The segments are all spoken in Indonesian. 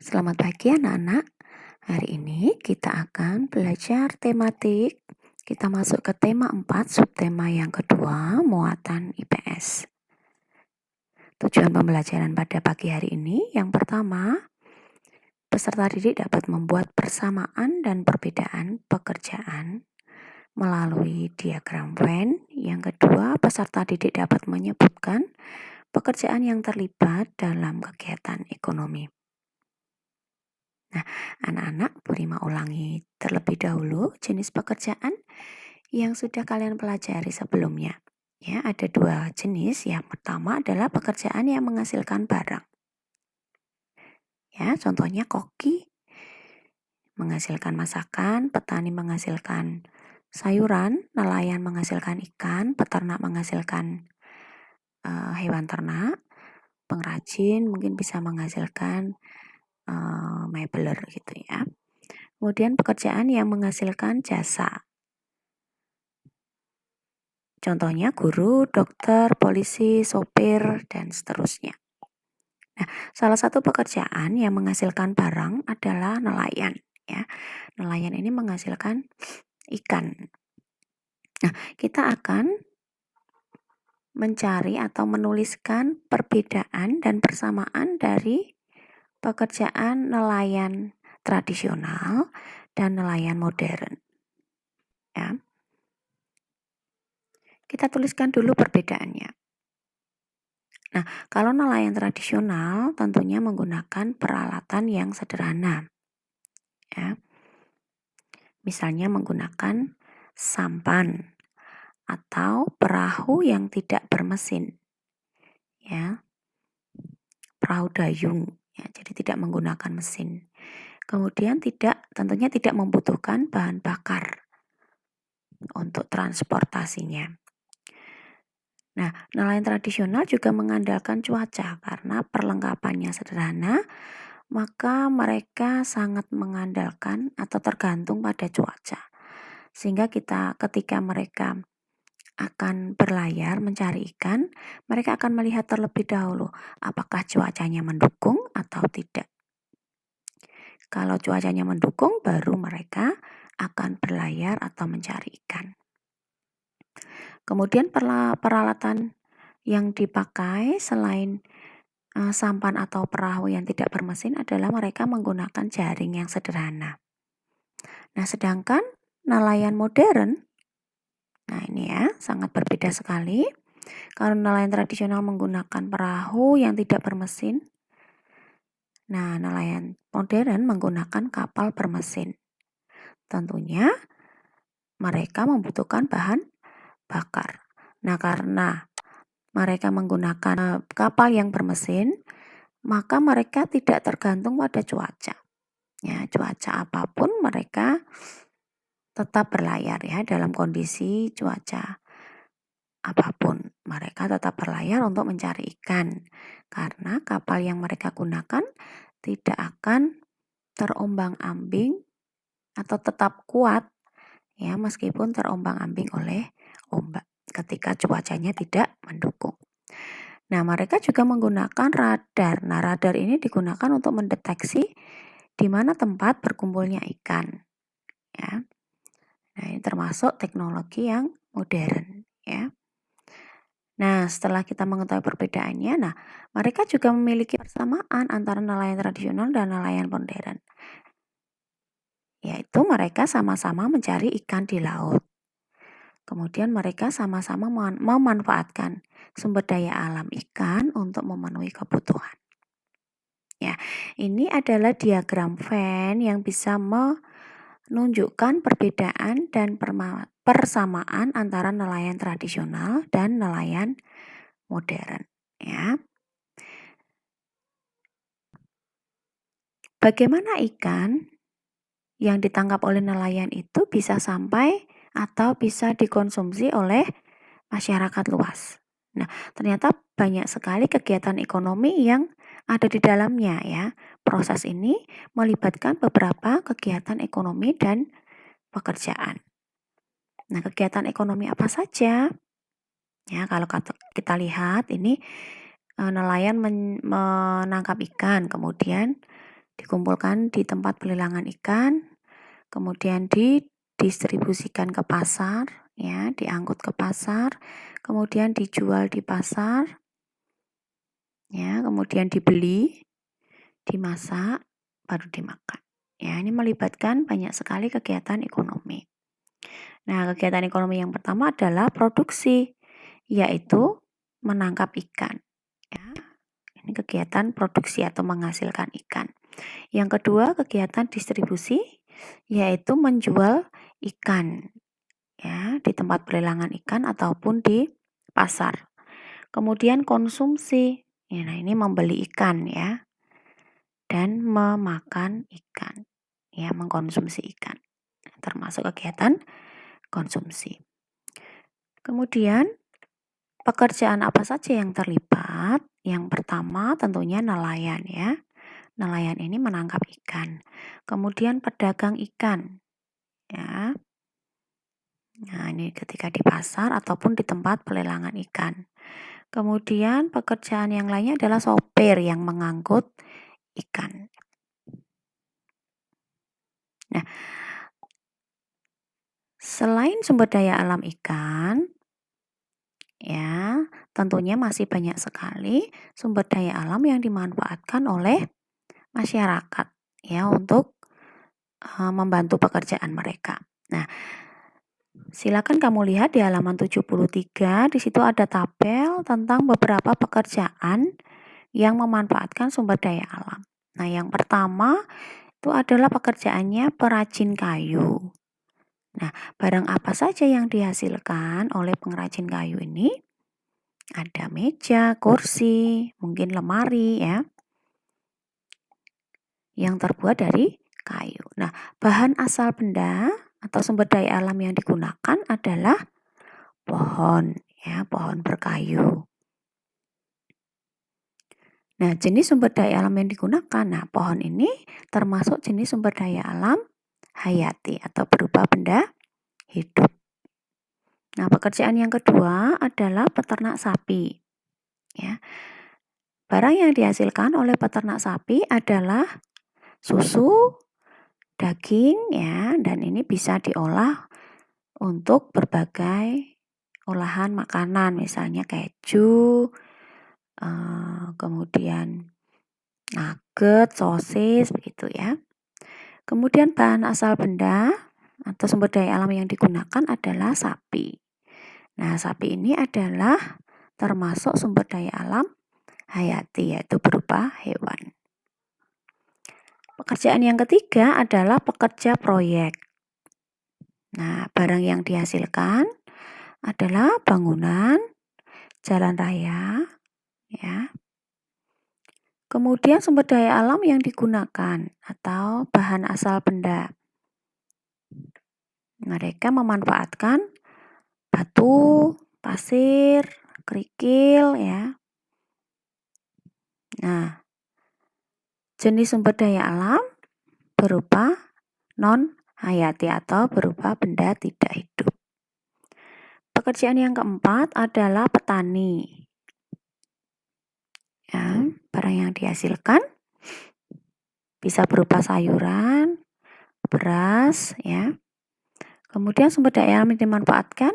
Selamat pagi anak-anak. Hari ini kita akan belajar tematik. Kita masuk ke tema 4, subtema yang kedua, muatan IPS. Tujuan pembelajaran pada pagi hari ini, yang pertama, peserta didik dapat membuat persamaan dan perbedaan pekerjaan melalui diagram Venn. Yang kedua, peserta didik dapat menyebutkan pekerjaan yang terlibat dalam kegiatan ekonomi. Nah, anak-anak beri ulangi terlebih dahulu jenis pekerjaan yang sudah kalian pelajari sebelumnya. Ya, ada 2 jenis. Yang pertama adalah pekerjaan yang menghasilkan barang. Ya, contohnya koki menghasilkan masakan, petani menghasilkan sayuran, nelayan menghasilkan ikan, peternak menghasilkan hewan ternak, pengrajin mungkin bisa menghasilkan mebeler gitu ya. Kemudian pekerjaan yang menghasilkan jasa. Contohnya guru, dokter, polisi, sopir, dan seterusnya. Nah, salah satu pekerjaan yang menghasilkan barang adalah nelayan. Ya, nelayan ini menghasilkan ikan. Nah, kita akan mencari atau menuliskan perbedaan dan persamaan dari pekerjaan nelayan tradisional dan nelayan modern. Ya. Kita tuliskan dulu perbedaannya. Nah, kalau nelayan tradisional tentunya menggunakan peralatan yang sederhana. Ya. Misalnya menggunakan sampan atau perahu yang tidak bermesin. Ya. Perahu dayung, ya, jadi tidak menggunakan mesin. Kemudian tentunya tidak membutuhkan bahan bakar untuk transportasinya. Nah, nelayan tradisional juga mengandalkan cuaca karena perlengkapannya sederhana, maka mereka sangat mengandalkan atau tergantung pada cuaca. Sehingga ketika mereka akan berlayar mencari ikan, mereka akan melihat terlebih dahulu apakah cuacanya mendukung atau tidak. Kalau cuacanya mendukung, baru mereka akan berlayar atau mencari ikan. Kemudian peralatan yang dipakai selain sampan atau perahu yang tidak bermesin adalah mereka menggunakan jaring yang sederhana. Nah, sedangkan nelayan modern, nah ini ya, sangat berbeda sekali. Kalau nelayan tradisional menggunakan perahu yang tidak bermesin, nah nelayan modern menggunakan kapal bermesin. Tentunya mereka membutuhkan bahan bakar. Nah, karena mereka menggunakan kapal yang bermesin, maka mereka tidak tergantung pada cuaca. Ya, cuaca apapun mereka tetap berlayar ya dalam kondisi cuaca apapun. Mereka tetap berlayar untuk mencari ikan karena kapal yang mereka gunakan tidak akan terombang-ambing atau tetap kuat ya meskipun terombang-ambing oleh ombak ketika cuacanya tidak mendukung. Nah, mereka juga menggunakan radar. Nah, radar ini digunakan untuk mendeteksi di mana tempat berkumpulnya ikan. Ya. Nah, ini termasuk teknologi yang modern. Ya. Nah, setelah kita mengetahui perbedaannya, nah, mereka juga memiliki persamaan antara nelayan tradisional dan nelayan modern. Yaitu mereka sama-sama mencari ikan di laut. Kemudian mereka sama-sama memanfaatkan sumber daya alam ikan untuk memenuhi kebutuhan. Ya, ini adalah diagram Venn yang bisa menunjukkan perbedaan dan persamaan antara nelayan tradisional dan nelayan modern. Ya. Bagaimana ikan yang ditangkap oleh nelayan itu bisa sampai atau bisa dikonsumsi oleh masyarakat luas. Nah, ternyata banyak sekali kegiatan ekonomi yang ada di dalamnya ya. Proses ini melibatkan beberapa kegiatan ekonomi dan pekerjaan. Nah, kegiatan ekonomi apa saja? Ya, kalau kita lihat ini nelayan menangkap ikan, kemudian dikumpulkan di tempat pelelangan ikan, kemudian didistribusikan ke pasar, ya, diangkut ke pasar, kemudian dijual di pasar, ya, kemudian dibeli, dimasak, baru dimakan. Ya, ini melibatkan banyak sekali kegiatan ekonomi. Nah, kegiatan ekonomi yang pertama adalah produksi, yaitu menangkap ikan. Ya, ini kegiatan produksi atau menghasilkan ikan. Yang kedua, kegiatan distribusi, yaitu menjual ikan, ya, di tempat pelelangan ikan ataupun di pasar. Kemudian konsumsi, ya, nah ini membeli ikan, ya, dan memakan ikan, ya, mengkonsumsi ikan, termasuk kegiatan konsumsi. Kemudian pekerjaan apa saja yang terlibat? Yang pertama tentunya nelayan, ya. Nelayan ini menangkap ikan. Kemudian pedagang ikan, ya. Nah, ini ketika di pasar ataupun di tempat pelelangan ikan. Kemudian pekerjaan yang lainnya adalah sopir yang mengangkut ikan. Nah, selain sumber daya alam ikan, ya, tentunya masih banyak sekali sumber daya alam yang dimanfaatkan oleh masyarakat, ya, untuk membantu pekerjaan mereka. Nah, silakan kamu lihat di halaman 73, di situ ada tabel tentang beberapa pekerjaan yang memanfaatkan sumber daya alam. Nah, yang pertama itu adalah pekerjaannya perajin kayu. Nah, barang apa saja yang dihasilkan oleh pengrajin kayu ini? Ada meja, kursi, mungkin lemari, ya, yang terbuat dari kayu. Nah, bahan asal benda atau sumber daya alam yang digunakan adalah pohon, ya, pohon berkayu. Nah, jenis sumber daya alam yang digunakan, nah, pohon ini termasuk jenis sumber daya alam hayati atau berupa benda hidup. Nah, pekerjaan yang kedua adalah peternak sapi, ya. Barang yang dihasilkan oleh peternak sapi adalah susu, daging, ya, dan ini bisa diolah untuk berbagai olahan makanan, misalnya keju, kemudian nugget, sosis, begitu, ya. Kemudian bahan asal benda atau sumber daya alam yang digunakan adalah sapi. Nah, sapi ini adalah termasuk sumber daya alam hayati, yaitu berupa hewan. Pekerjaan yang ketiga adalah pekerja proyek. Nah, barang yang dihasilkan adalah bangunan, jalan raya, ya. Kemudian sumber daya alam yang digunakan atau bahan asal benda. Mereka memanfaatkan batu, pasir, kerikil, ya. Nah, jenis sumber daya alam berupa non-hayati atau berupa benda tidak hidup. Pekerjaan yang keempat adalah petani. Ya, barang yang dihasilkan bisa berupa sayuran, beras, ya. Kemudian sumber daya alam yang dimanfaatkan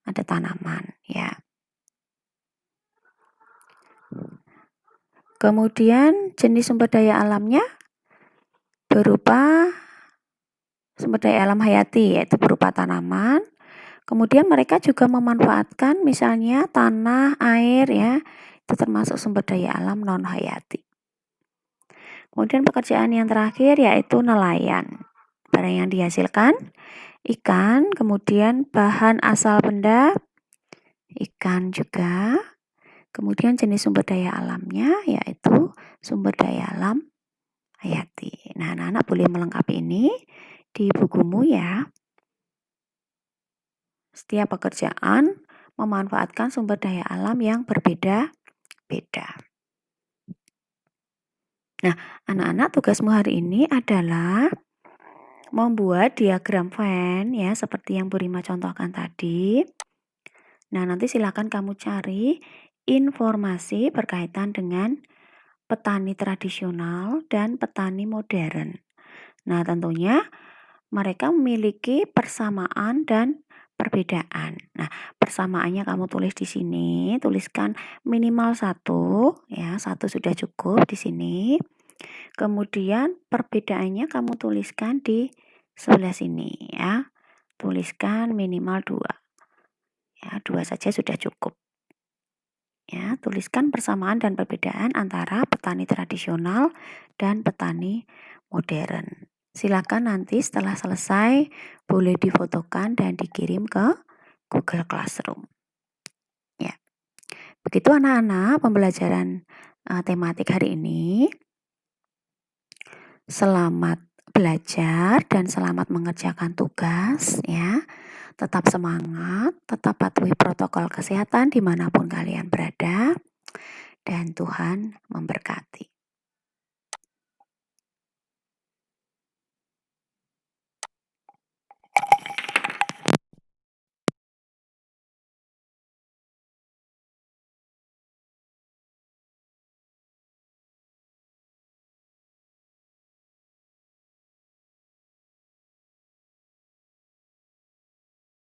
ada tanaman, ya. Kemudian jenis sumber daya alamnya berupa sumber daya alam hayati, yaitu berupa tanaman. Kemudian mereka juga memanfaatkan misalnya tanah, air, ya, itu termasuk sumber daya alam non hayati. Kemudian pekerjaan yang terakhir yaitu nelayan. Barang yang dihasilkan ikan, kemudian bahan asal benda ikan juga. Kemudian jenis sumber daya alamnya yaitu sumber daya alam hayati. Nah, anak-anak boleh melengkapi ini di bukumu, ya. Setiap pekerjaan memanfaatkan sumber daya alam yang berbeda-beda. Nah, anak-anak, tugasmu hari ini adalah membuat diagram Venn, ya, seperti yang Bu Rima contohkan tadi. Nah, nanti silakan kamu cari informasi berkaitan dengan petani tradisional dan petani modern. Nah, tentunya mereka memiliki persamaan dan perbedaan. Nah, persamaannya kamu tulis di sini, tuliskan minimal 1, ya, 1 sudah cukup di sini. Kemudian perbedaannya kamu tuliskan di sebelah sini, ya. Tuliskan minimal 2. Ya, 2 saja sudah cukup. Ya, tuliskan persamaan dan perbedaan antara petani tradisional dan petani modern. Silakan nanti setelah selesai boleh difotokan dan dikirim ke Google Classroom. Ya. Begitu anak-anak pembelajaran tematik hari ini. Selamat belajar dan selamat mengerjakan tugas ya. Tetap semangat, tetap patuhi protokol kesehatan dimanapun kalian berada, dan Tuhan memberkati.